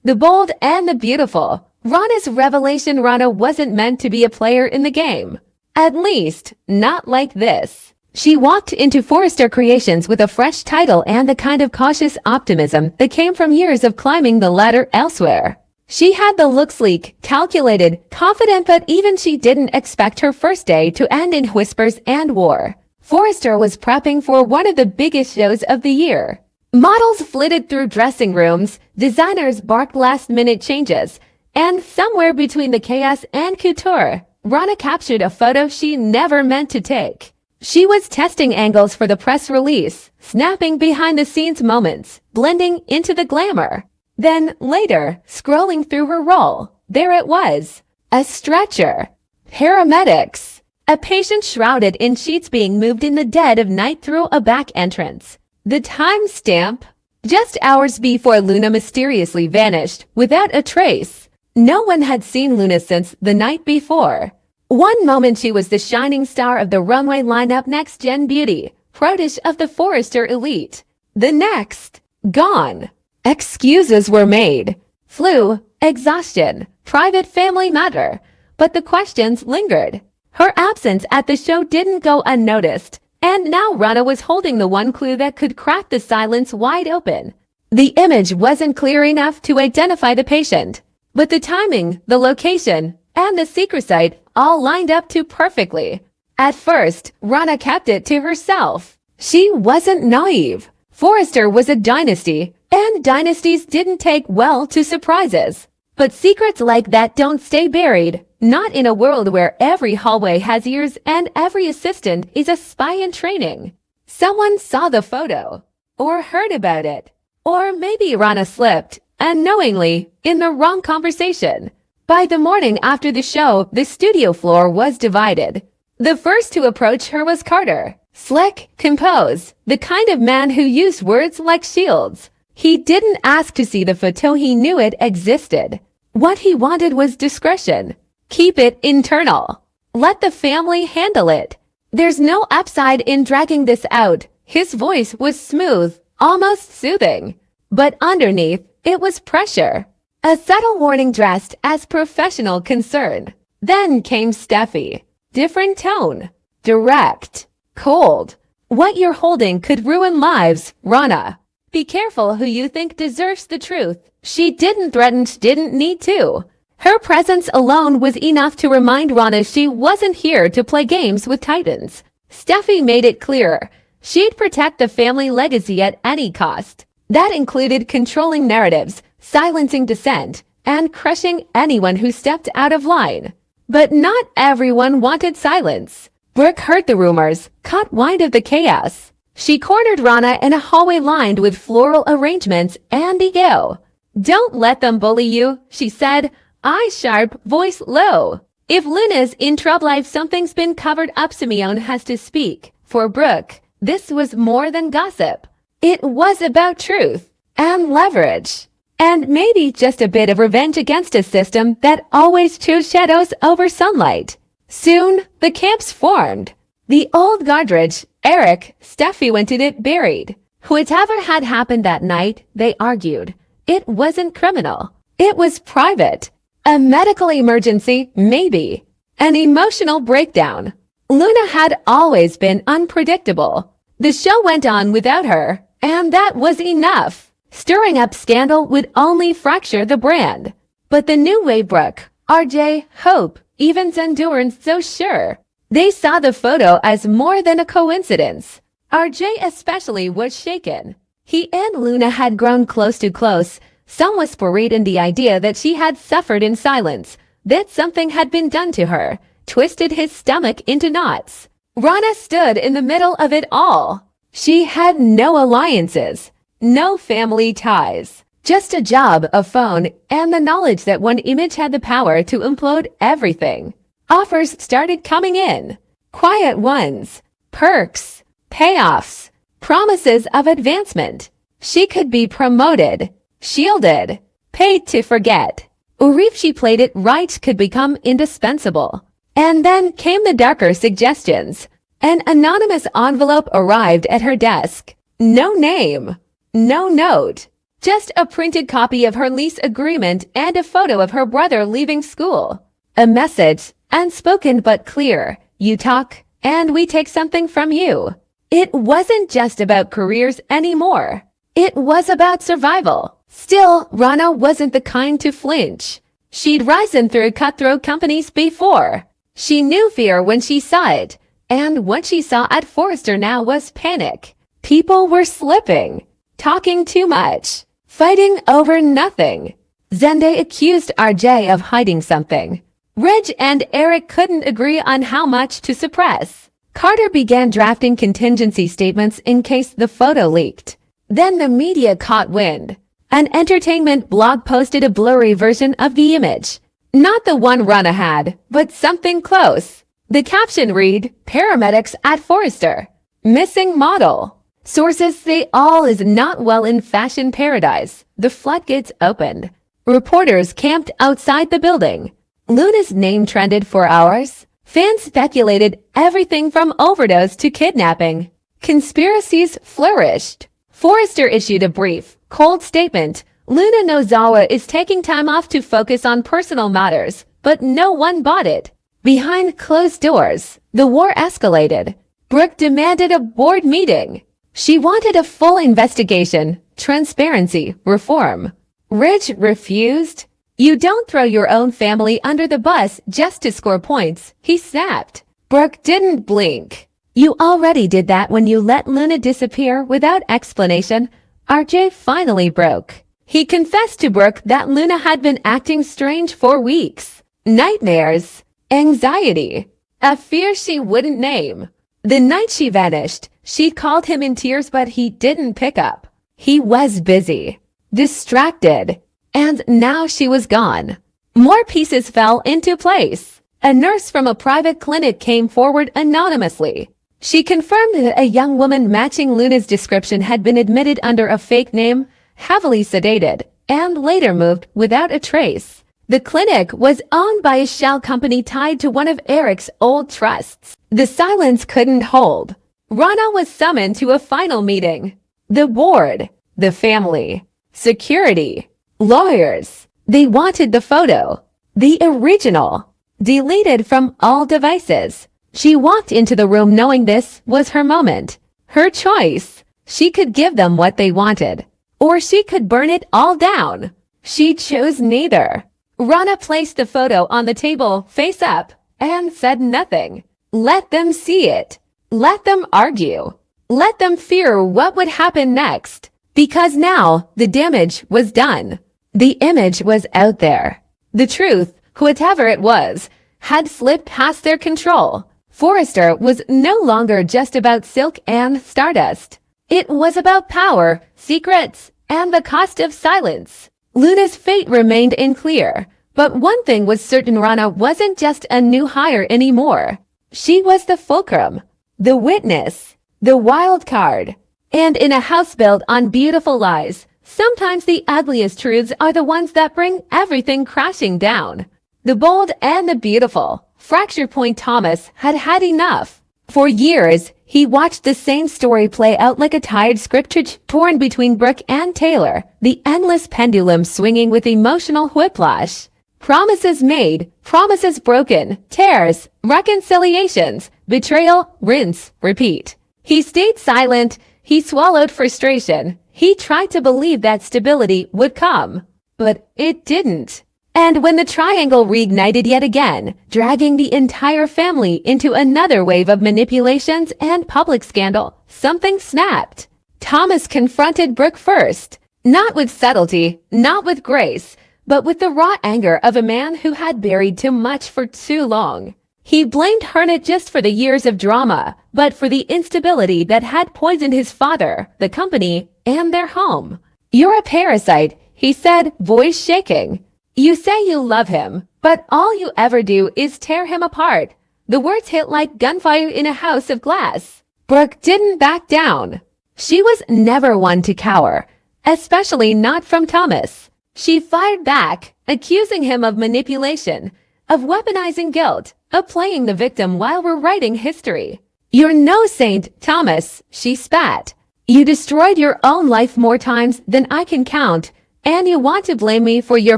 The bold and the beautiful. Rana's revelation: Rana wasn't meant to be a player in the game. At least, not like this. She walked into Forrester Creations with a fresh title and the kind of cautious optimism that came from years of climbing the ladder elsewhere. She had the look: sleek, calculated, confident, but even she didn't expect her first day to end in whispers and war. Forrester was prepping for one of the biggest shows of the year. Models flitted through dressing rooms, designers barked last-minute changes, and somewhere between the chaos and couture, Rana captured a photo she never meant to take. She was testing angles for the press release, snapping behind-the-scenes moments, blending into the glamour. Then, later, scrolling through her roll, there it was. A stretcher. Paramedics. A patient shrouded in sheets being moved in the dead of night through a back entrance. The timestamp? Just hours before Luna mysteriously vanished, without a trace. No one had seen Luna since the night before. One moment she was the shining star of the runway lineup, next-gen beauty, protege of the Forrester elite. The next, gone. Excuses were made. Flu, exhaustion, private family matter. But the questions lingered. Her absence at the show didn't go unnoticed. And now Rana was holding the one clue that could crack the silence wide open. The image wasn't clear enough to identify the patient. But the timing, the location, and the secret site all lined up too perfectly. At first, Rana kept it to herself. She wasn't naive. Forrester was a dynasty, and dynasties didn't take well to surprises. But secrets like that don't stay buried, not in a world where every hallway has ears and every assistant is a spy in training. Someone saw the photo, or heard about it, or maybe Rana slipped, unknowingly, in the wrong conversation. By the morning after the show, the studio floor was divided. The first to approach her was Carter. Slick, composed, the kind of man who used words like shields. He didn't ask to see the photo, he knew it existed. What he wanted was discretion. Keep it internal. Let the family handle it. There's no upside in dragging this out. His voice was smooth, almost soothing. But underneath, it was pressure. A subtle warning dressed as professional concern. Then came Steffi. Different tone. Direct. Cold. What you're holding could ruin lives, Rana. Be careful who you think deserves the truth. She didn't threaten, didn't need to. Her presence alone was enough to remind Rana she wasn't here to play games with titans. Steffi made it clear. She'd protect the family legacy at any cost. That included controlling narratives, silencing dissent, and crushing anyone who stepped out of line. But not everyone wanted silence. Brooke heard the rumors, caught wind of the chaos. She cornered Rana in a hallway lined with floral arrangements and ego. Don't let them bully you, she said, eyes sharp, voice low. If Luna's in trouble, if something's been covered up, Simeon has to speak. For Brooke, this was more than gossip. It was about truth and leverage. And maybe just a bit of revenge against a system that always chose shadows over sunlight. Soon, the camps formed. The old Godrich, Eric, Steffi wanted it buried. Whatever had happened that night, they argued, it wasn't criminal. It was private. A medical emergency, maybe. An emotional breakdown. Luna had always been unpredictable. The show went on without her, and that was enough. Stirring up scandal would only fracture the brand. But the new wave Brooke, RJ, Hope, Evans and Durance so sure. They saw the photo as more than a coincidence. RJ especially was shaken. He and Luna had grown close to close. Some whispered in the idea that she had suffered in silence, that something had been done to her, twisted his stomach into knots. Rana stood in the middle of it all. She had no alliances, no family ties, just a job, a phone, and the knowledge that one image had the power to implode everything. Offers started coming in. Quiet ones, perks, payoffs, promises of advancement. She could be promoted, shielded, paid to forget. Or if she played it right, could become indispensable. And then came the darker suggestions. An anonymous envelope arrived at her desk. No name, no note, Just a printed copy of her lease agreement and a photo of her brother leaving school. A message, unspoken but clear. You talk, and we take something from you. It wasn't just about careers anymore. It was about survival. Still, Rana wasn't the kind to flinch. She'd risen through cutthroat companies before. She knew fear when she saw it, and what she saw at Forrester now was panic. People were slipping, talking too much, fighting over nothing. Zende accused RJ of hiding something. Reg and Eric couldn't agree on how much to suppress. Carter began drafting contingency statements in case the photo leaked. Then the media caught wind. An entertainment blog posted a blurry version of the image. Not the one Rana had, but something close. The caption read, "Paramedics at Forrester. Missing model." Sources say all is not well in fashion paradise. The floodgates opened. Reporters camped outside the building. Luna's name trended for hours. Fans speculated everything from overdose to kidnapping. Conspiracies flourished. Forrester issued a brief, cold statement. Luna Nozawa is taking time off to focus on personal matters, but no one bought it. Behind closed doors, the war escalated. Brooke demanded a board meeting. She wanted a full investigation, transparency, reform. Rich refused. You don't throw your own family under the bus just to score points, he snapped. Brooke didn't blink. You already did that when you let Luna disappear without explanation. RJ finally broke. He confessed to Brooke that Luna had been acting strange for weeks. Nightmares, anxiety, a fear she wouldn't name. The night she vanished, she called him in tears, but he didn't pick up. He was busy, distracted, and now she was gone. More pieces fell into place. A nurse from a private clinic came forward anonymously. She confirmed that a young woman matching Luna's description had been admitted under a fake name, heavily sedated, and later moved without a trace. The clinic was owned by a shell company tied to one of Eric's old trusts. The silence couldn't hold. Rana was summoned to a final meeting. The board, the family, security, lawyers. They wanted the photo, the original, deleted from all devices. She walked into the room knowing this was her moment, her choice. She could give them what they wanted, or she could burn it all down. She chose neither. Rana placed the photo on the table face up and said nothing. Let them see it. Let them argue. Let them fear what would happen next. Because now the damage was done. The image was out there. The truth, whatever it was, had slipped past their control. Forrester was no longer just about silk and stardust. It was about power, secrets, and the cost of silence. Luna's fate remained unclear, but one thing was certain: Rana wasn't just a new hire anymore. She was the fulcrum, the witness, the wild card. And in a house built on beautiful lies, sometimes the ugliest truths are the ones that bring everything crashing down. The bold and the beautiful. Fracture Point Thomas had had enough. For years, he watched the same story play out like a tired script, torn between Brooke and Taylor, the endless pendulum swinging with emotional whiplash. Promises made, promises broken, tears, reconciliations, betrayal, rinse, repeat. He stayed silent. He swallowed frustration. He tried to believe that stability would come, but it didn't. And when the triangle reignited yet again, dragging the entire family into another wave of manipulations and public scandal, something snapped. Thomas confronted Brooke first, not with subtlety, not with grace, but with the raw anger of a man who had buried too much for too long. He blamed her not just for the years of drama, but for the instability that had poisoned his father, the company, and their home. "You're a parasite," he said, voice shaking. "You say you love him, but all you ever do is tear him apart." The words hit like gunfire in a house of glass. Brooke didn't back down. She was never one to cower, especially not from Thomas. She fired back, accusing him of manipulation, of weaponizing guilt, of playing the victim while rewriting history. "You're no saint, Thomas," she spat. You destroyed your own life more times than I can count, and you want to blame me for your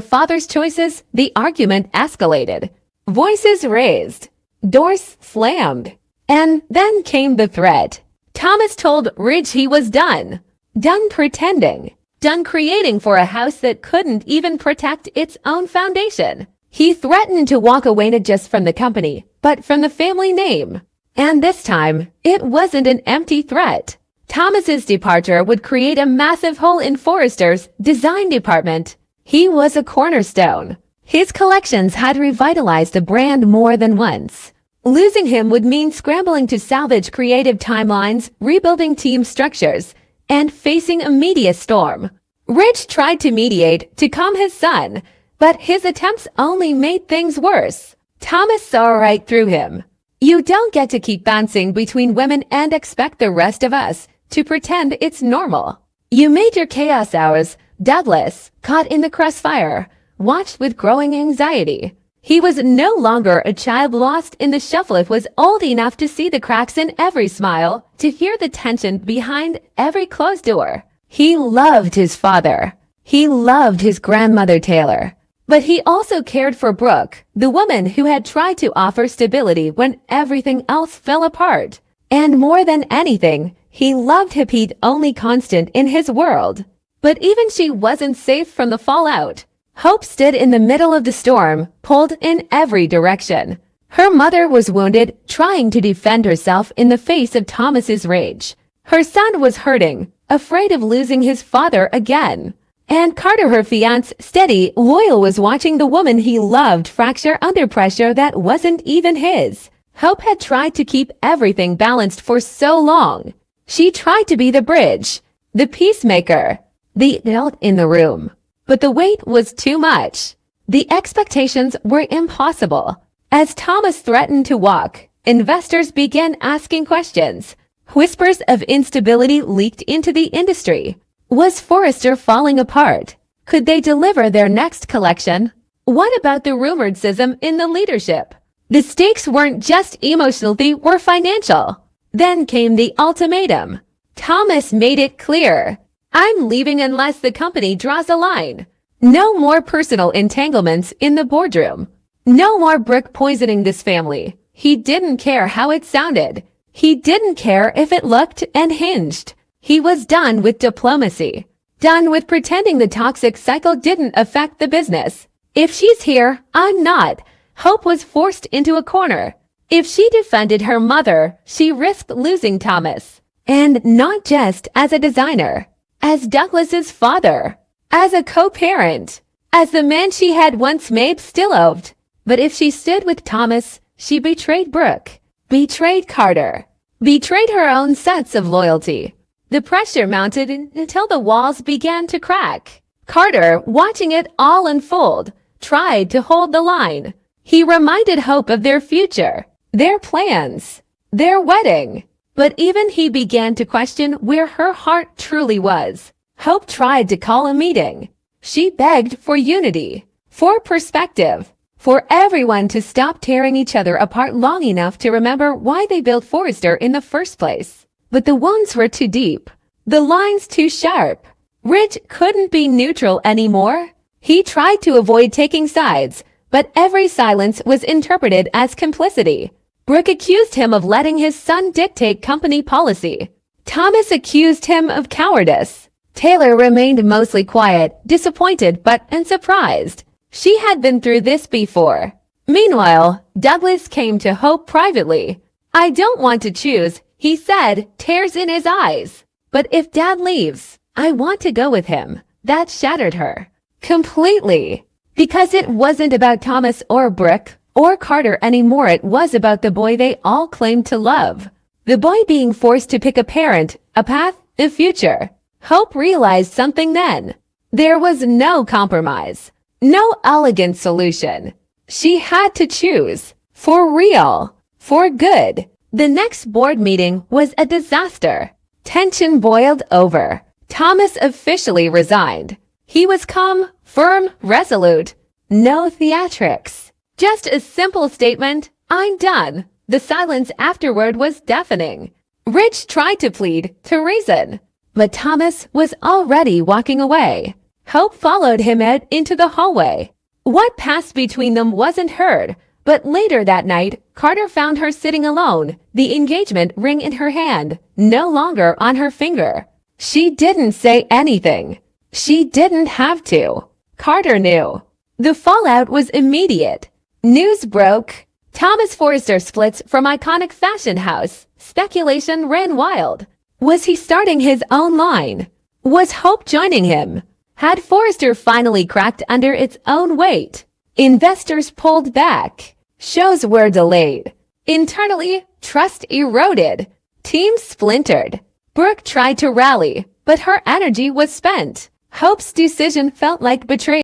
father's choices? The argument escalated. Voices raised. Doors slammed. And then came the threat. Thomas told Ridge he was done. Done pretending. Done creating for a house that couldn't even protect its own foundation. He threatened to walk away not just from the company, but from the family name. And this time, it wasn't an empty threat. Thomas's departure would create a massive hole in Forrester's design department. He was a cornerstone. His collections had revitalized the brand more than once. Losing him would mean scrambling to salvage creative timelines, rebuilding team structures, and facing a media storm. Ridge tried to mediate to calm his son, but his attempts only made things worse. Thomas saw right through him. You don't get to keep bouncing between women and expect the rest of us to pretend it's normal. You made your chaos hours. Douglas, caught in the crossfire, watched with growing anxiety. He was no longer a child lost in the shuffle. It was old enough to see the cracks in every smile, to hear the tension behind every closed door. He loved his father. He loved his grandmother Taylor. But he also cared for Brooke, the woman who had tried to offer stability when everything else fell apart. And more than anything, he loved Pete, only constant in his world. But even she wasn't safe from the fallout. Hope stood in the middle of the storm, pulled in every direction. Her mother was wounded, trying to defend herself in the face of Thomas's rage. Her son was hurting, afraid of losing his father again. And Carter, her fiancé, steady, loyal, was watching the woman he loved fracture under pressure that wasn't even his. Hope had tried to keep everything balanced for so long. She tried to be the bridge, the peacemaker, the adult in the room. But the weight was too much. The expectations were impossible. As Thomas threatened to walk, investors began asking questions. Whispers of instability leaked into the industry. Was Forrester falling apart? Could they deliver their next collection? What about the rumored schism in the leadership? The stakes weren't just emotional, they were financial. Then came the ultimatum. Thomas made it clear. I'm leaving unless the company draws a line. No more personal entanglements in the boardroom. No more Brooke poisoning this family. He didn't care how it sounded. He didn't care if it looked unhinged. He was done with diplomacy. Done with pretending the toxic cycle didn't affect the business. If she's here, I'm not. Hope was forced into a corner. If she defended her mother, she risked losing Thomas. And not just as a designer. As Douglas's father, as a co-parent, as the man she had once made still loved. But if she stood with Thomas, she betrayed Brooke, betrayed Carter, betrayed her own sense of loyalty. The pressure mounted until the walls began to crack. Carter, watching it all unfold, tried to hold the line. He reminded Hope of their future, their plans, their wedding. But even he began to question where her heart truly was. Hope tried to call a meeting. She begged for unity, for perspective, for everyone to stop tearing each other apart long enough to remember why they built Forrester in the first place. But the wounds were too deep, the lines too sharp. Ridge couldn't be neutral anymore. He tried to avoid taking sides, but every silence was interpreted as complicity. Brooke accused him of letting his son dictate company policy. Thomas accused him of cowardice. Taylor remained mostly quiet, disappointed but unsurprised. She had been through this before. Meanwhile, Douglas came to Hope privately. I don't want to choose, he said, tears in his eyes. But if Dad leaves, I want to go with him. That shattered her. Completely. Because it wasn't about Thomas or Brooke or Carter anymore, it was about the boy they all claimed to love. The boy being forced to pick a parent, a path, a future. Hope realized something then. There was no compromise. No elegant solution. She had to choose. For real. For good. The next board meeting was a disaster. Tension boiled over. Thomas officially resigned. He was calm, firm, resolute. No theatrics. Just a simple statement, I'm done. The silence afterward was deafening. Ridge tried to plead, to reason. But Thomas was already walking away. Hope followed him out into the hallway. What passed between them wasn't heard, but later that night, Carter found her sitting alone, the engagement ring in her hand, no longer on her finger. She didn't say anything. She didn't have to. Carter knew. The fallout was immediate. News broke. Thomas Forrester splits from iconic fashion house. Speculation ran wild. Was he starting his own line? Was Hope joining him? Had Forrester finally cracked under its own weight? Investors pulled back. Shows were delayed. Internally, trust eroded. Teams splintered. Brooke tried to rally, but her energy was spent. Hope's decision felt like betrayal.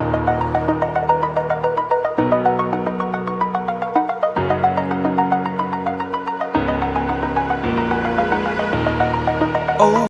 Oh.